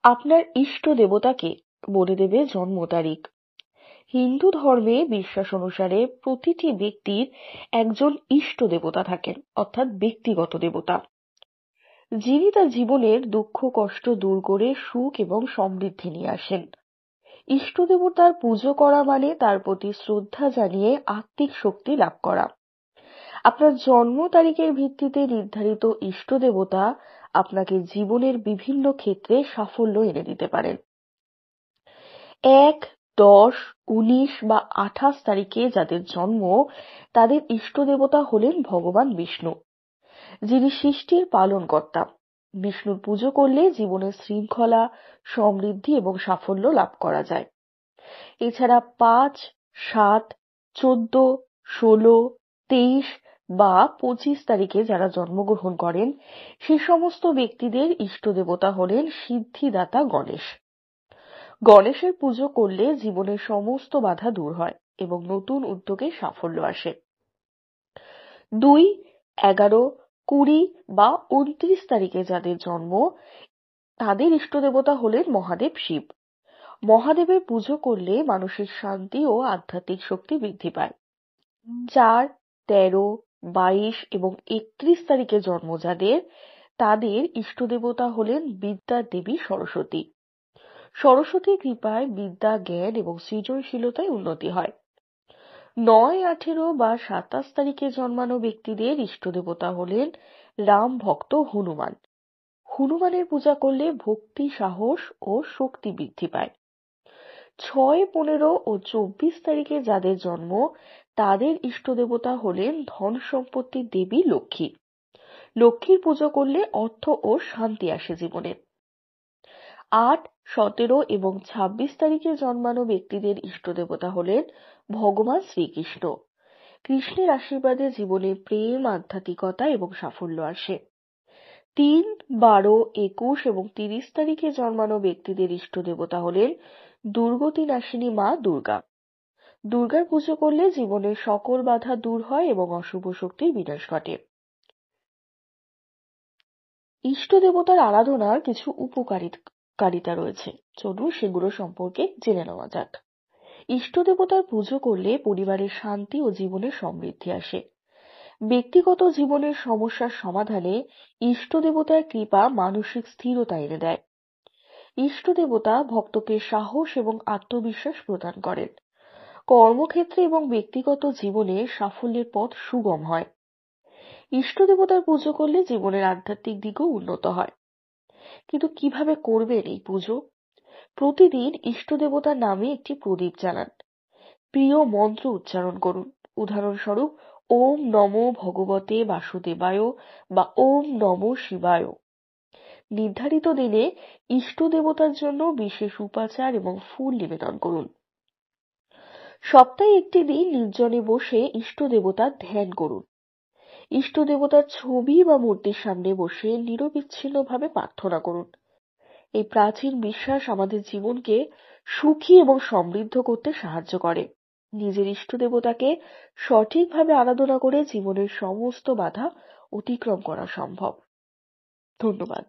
আপনার ইষ্ট দেবতাকে বলে দেবে জন্ম তারিখ। হিন্দু ধর্মে বিশ্বাস অনুসারে প্রতিটি ব্যক্তির একজন ইষ্ট দেবতা থাকেন, অর্থাৎ ব্যক্তিগত দেবতা, যিনি তার জীবনের দুঃখ কষ্ট দূর করে সুখ এবং সমৃদ্ধি নিয়ে আসেন। ইষ্ট দেবতার পুজো করা মানে তার প্রতি শ্রদ্ধা জানিয়ে আত্মিক শক্তি লাভ করা। আপনার জন্ম তারিখের ভিত্তিতে নির্ধারিত ইষ্ট দেবতা আপনাকে জীবনের বিভিন্ন ক্ষেত্রে সাফল্য এনে দিতে পারেন। 1, 10, 19 বা 28 তারিখে যাদের জন্ম, তাদের ইষ্ট দেবতা হলেন ভগবান বিষ্ণু, যিনি সৃষ্টির পালনকর্তা। বিষ্ণুর পুজো করলে জীবনের শৃঙ্খলা, সমৃদ্ধি এবং সাফল্য লাভ করা যায়। এছাড়া 5, 7, 14, 16, 23 বা 25 তারিখে যারা জন্মগ্রহণ করেন, সে সমস্ত ব্যক্তিদের ইষ্ট দেবতা হলেন সিদ্ধিদাতা গণেশ। গণেশের পুজো করলে জীবনের সমস্ত বাধা দূর হয় এবং নতুন উদ্যোগে সাফল্য আসে। 2, 11, 20 বা 29 তারিখে যাদের জন্ম, তাদের ইষ্ট দেবতা হলেন মহাদেব শিব। মহাদেবের পুজো করলে মানসিক শান্তি ও আধ্যাত্মিক শক্তি বৃদ্ধি পায়। 4, 13, 22 এবং 31 তারিখে জন্ম যাদের, তাদের ইষ্ট দেবতা হলেন বিদ্যা দেবী সরস্বতী। সরস্বতীর কৃপায় বিদ্যা, জ্ঞান এবং সৃজনশীলতায় উন্নতি হয়। 9, 18 বা 27 তারিখে জন্মানো ব্যক্তিদের ইষ্ট দেবতা হলেন রাম ভক্ত হনুমান। হনুমানের পূজা করলে ভক্তি, সাহস ও শক্তি বৃদ্ধি পায়। 6, 15 ও 24 তারিখে যাদের জন্ম, তাদের ইষ্ট দেবতা হলেন ধন সম্পত্তির দেবী লক্ষ্মী। লক্ষ্মীর পুজো করলে অর্থ ও শান্তি আসে জীবনে। 8, 17 এবং 26 তারিখে জন্মানো ব্যক্তিদের ইষ্ট দেবতা হলেন ভগবান শ্রীকৃষ্ণ। কৃষ্ণের আশীর্বাদে জীবনে প্রেম, আধ্যাত্মিকতা এবং সাফল্য আসে। 3, 12, 21 এবং 30 তারিখে জন্মানো ব্যক্তিদের ইষ্ট দেবতা হলেন দুর্গতি নাশিনী মা দুর্গা। দুর্গার পুজো করলে জীবনের সকল বাধা দূর হয় এবং অশুভ শক্তির বিনাশ ঘটে। ইষ্ট দেবতার আরাধনার কিছু উপকারিতা রয়েছে, চলুন সেগুলো সম্পর্কে জেনে নেওয়া যাক। ইষ্ট দেবতার পুজো করলে পরিবারের শান্তি ও জীবনে সমৃদ্ধি আসে। ব্যক্তিগত জীবনের সমস্যার সমাধানে ইষ্ট দেবতার কৃপা মানসিক স্থিরতা এনে দেয়। ইষ্ট দেবতা ভক্তকে সাহস এবং আত্মবিশ্বাস প্রদান করেন। কর্মক্ষেত্রে এবং ব্যক্তিগত জীবনে সাফল্যের পথ সুগম হয়। ইষ্ট দেবতার পুজো করলে জীবনের আধ্যাত্মিক দিকও উন্নত হয়। কিন্তু কিভাবে করবেন এই পুজো? প্রতিদিন ইষ্ট দেবতার নামে একটি প্রদীপ জ্বালান। প্রিয় মন্ত্র উচ্চারণ করুন। উদাহরণস্বরূপ ওম নমো ভগবতে বাসুদেবায় বা ওম নমো শিবায়। নির্ধারিত দিনে ইষ্ট দেবতার জন্য বিশেষ উপাচার এবং ফুল নিবেদন করুন। সপ্তাহে একটি দিন নির্জনে বসে ইষ্ট দেবতার ধ্যান করুন। ইষ্ট দেবতার ছবি বা মূর্তির সামনে বসে নিরবিচ্ছিন্নভাবে প্রার্থনা করুন। এই প্রাচীন বিশ্বাস আমাদের জীবনকে সুখী এবং সমৃদ্ধ করতে সাহায্য করে। নিজের ইষ্ট দেবতাকে সঠিকভাবে আরাধনা করে জীবনের সমস্ত বাধা অতিক্রম করা সম্ভব। ধন্যবাদ।